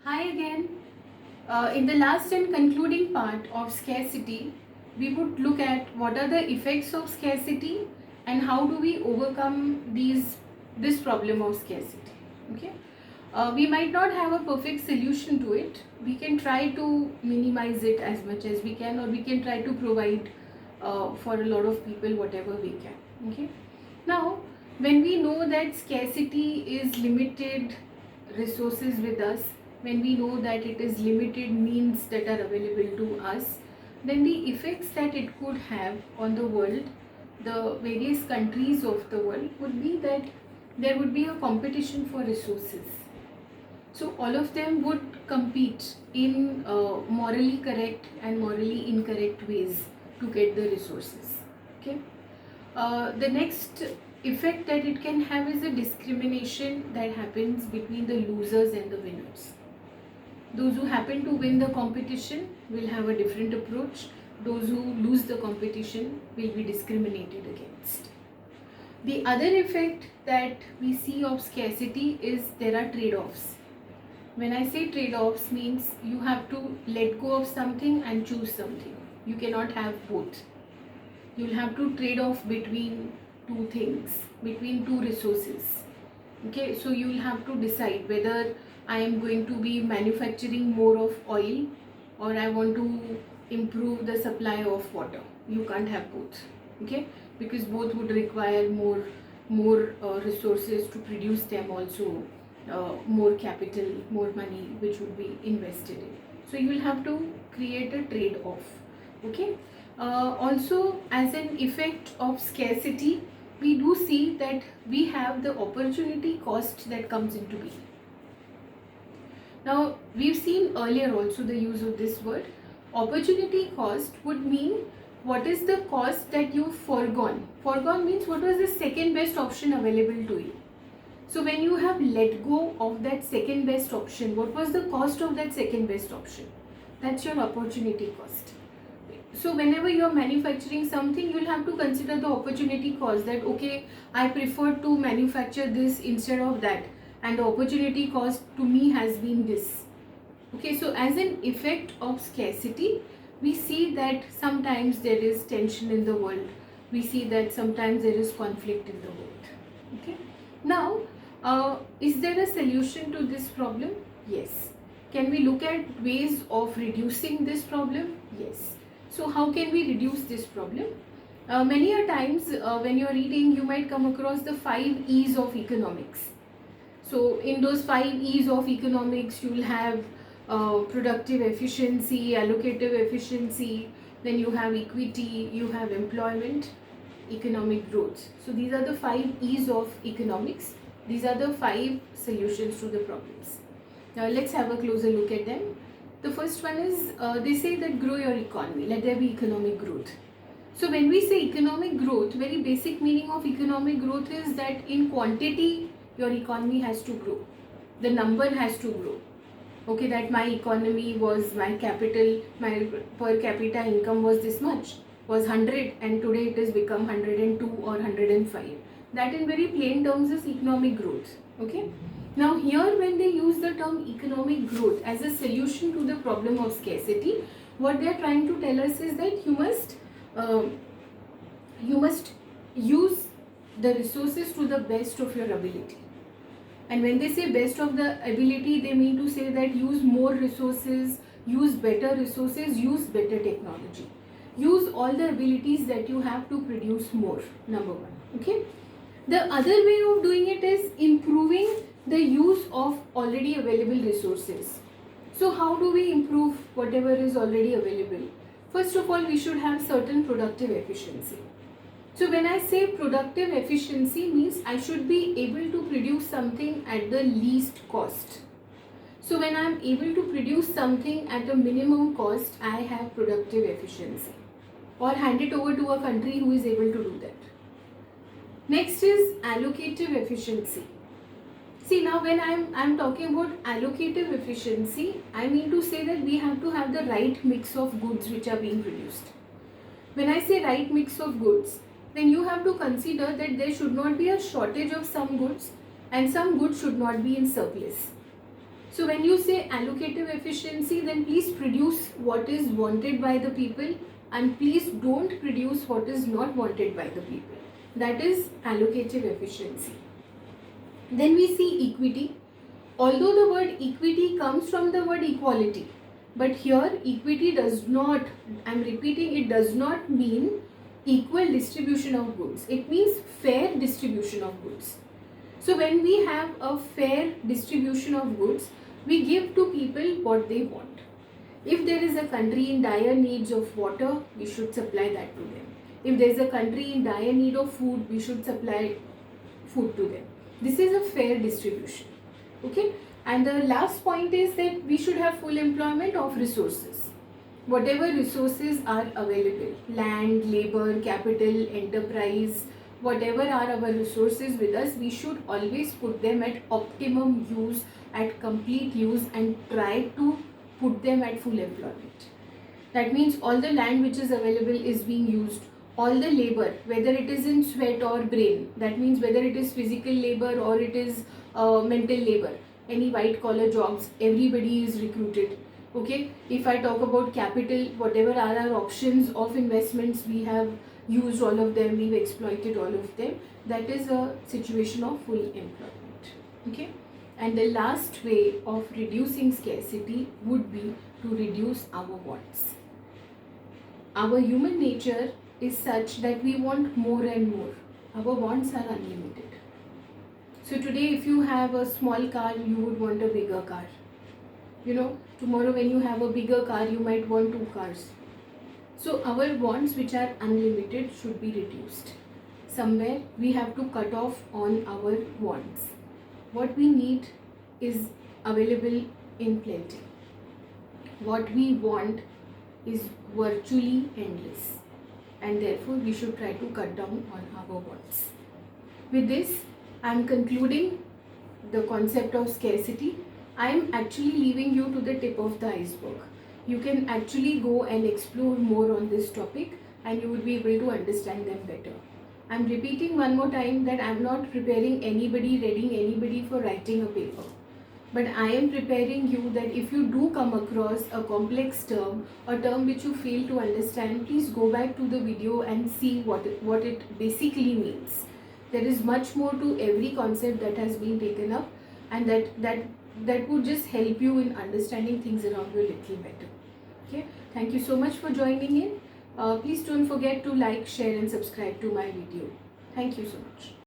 Hi again. In the last and concluding part of scarcity, we would look at what are the effects of scarcity and how do we overcome this problem of scarcity. Okay. We might not have a perfect solution to it. We can try to minimize it as much as we can, or we can try to provide for a lot of people whatever we can. Okay. Now, when we know that scarcity is limited resources with us, when we know that it is limited means that are available to us, then the effects that it could have on the world, the various countries of the world, would be that there would be a competition for resources. So all of them would compete in morally correct and morally incorrect ways to get the resources. Okay. The next effect that it can have is a discrimination that happens between the losers and the winners. Those who happen to win the competition will have a different approach. Those who lose the competition will be discriminated against. The other effect that we see of scarcity is there are trade-offs. When I say trade-offs, means you have to let go of something and choose something. You cannot have both. You'll have to trade off between two things, between two resources. Okay, so you'll have to decide whether I am going to be manufacturing more of oil or I want to improve the supply of water. You can't have both. Okay, because both would require more resources to produce them, also more capital, more money which would be invested in. So you will have to create a trade-off. Okay. Also, as an effect of scarcity, we do see that we have the opportunity cost that comes into being. Now, we've seen earlier also the use of this word. Opportunity cost would mean what is the cost that you've foregone. Foregone means what was the second best option available to you. So when you have let go of that second best option, what was the cost of that second best option? That's your opportunity cost. So whenever you are manufacturing something, you'll have to consider the opportunity cost, that okay, I prefer to manufacture this instead of that, and the opportunity cost to me has been this. Okay, so as an effect of scarcity, we see that sometimes there is tension in the world. We see that sometimes there is conflict in the world. Okay. Now, is there a solution to this problem? Yes. Can we look at ways of reducing this problem? Yes. So how can we reduce this problem? Many a times when you're reading, you might come across the 5 E's of economics. So in those 5 E's of economics, you will have productive efficiency, allocative efficiency, then you have equity, you have employment, economic growth. So these are the 5 E's of economics. These are the 5 solutions to the problems. Now let's have a closer look at them. The first one is, they say that grow your economy, let there be economic growth. So when we say economic growth, very basic meaning of economic growth is that in quantity your economy has to grow. The number has to grow. Okay, that my economy was, my capital, my per capita income was this much, was 100, and today it has become 102 or 105. That in very plain terms is economic growth. Okay. Now here when they use the term economic growth as a solution to the problem of scarcity, what they are trying to tell us is that you must use the resources to the best of your ability. And when they say best of the ability, they mean to say that use more resources, use better resources, use better technology. Use all the abilities that you have to produce more, number one. Okay. The other way of doing it is improving the use of already available resources. So how do we improve whatever is already available? First of all, we should have certain productive efficiency. So when I say productive efficiency, means I should be able to produce something at the least cost. So when I am able to produce something at a minimum cost, I have productive efficiency. Or hand it over to a country who is able to do that. Next is allocative efficiency. See, now when I'm talking about allocative efficiency, I mean to say that we have to have the right mix of goods which are being produced. When I say right mix of goods, then you have to consider that there should not be a shortage of some goods and some goods should not be in surplus. So when you say allocative efficiency, then please produce what is wanted by the people and please don't produce what is not wanted by the people. That is allocative efficiency. Then we see equity. Although the word equity comes from the word equality, but here equity does not, I'm repeating, it does not mean equal distribution of goods. It means fair distribution of goods. So when we have a fair distribution of goods, we give to people what they want. If there is a country in dire needs of water, we should supply that to them. If there is a country in dire need of food, we should supply food to them. This is a fair distribution. Okay, and the last point is that we should have full employment of resources. Whatever resources are available, land, labor, capital, enterprise, whatever are our resources with us, we should always put them at optimum use, at complete use, and try to put them at full employment. That means all the land which is available is being used, all the labor, whether it is in sweat or brain, that means whether it is physical labor or it is mental labor, any white collar jobs, everybody is recruited. Okay, if I talk about capital, whatever are our options of investments, we have used all of them, we've exploited all of them. That is a situation of full employment. Okay, and the last way of reducing scarcity would be to reduce our wants. Our human nature is such that we want more and more. Our wants are unlimited. So today if you have a small car, you would want a bigger car. Tomorrow when you have a bigger car, you might want 2 cars. So our wants which are unlimited should be reduced. Somewhere we have to cut off on our wants. What we need is available in plenty. What we want is virtually endless, and therefore we should try to cut down on our wants. With this, I am concluding the concept of scarcity. I am actually leaving you to the tip of the iceberg. You can actually go and explore more on this topic and you will be able to understand them better. I am repeating one more time that I am not preparing anybody, readying anybody for writing a paper. But I am preparing you that if you do come across a complex term, a term which you fail to understand, please go back to the video and see what it basically means. There is much more to every concept that has been taken up, and that would just help you in understanding things around you a little better. Okay, thank you so much for joining in. Please don't forget to like, share and subscribe to my video. Thank you so much.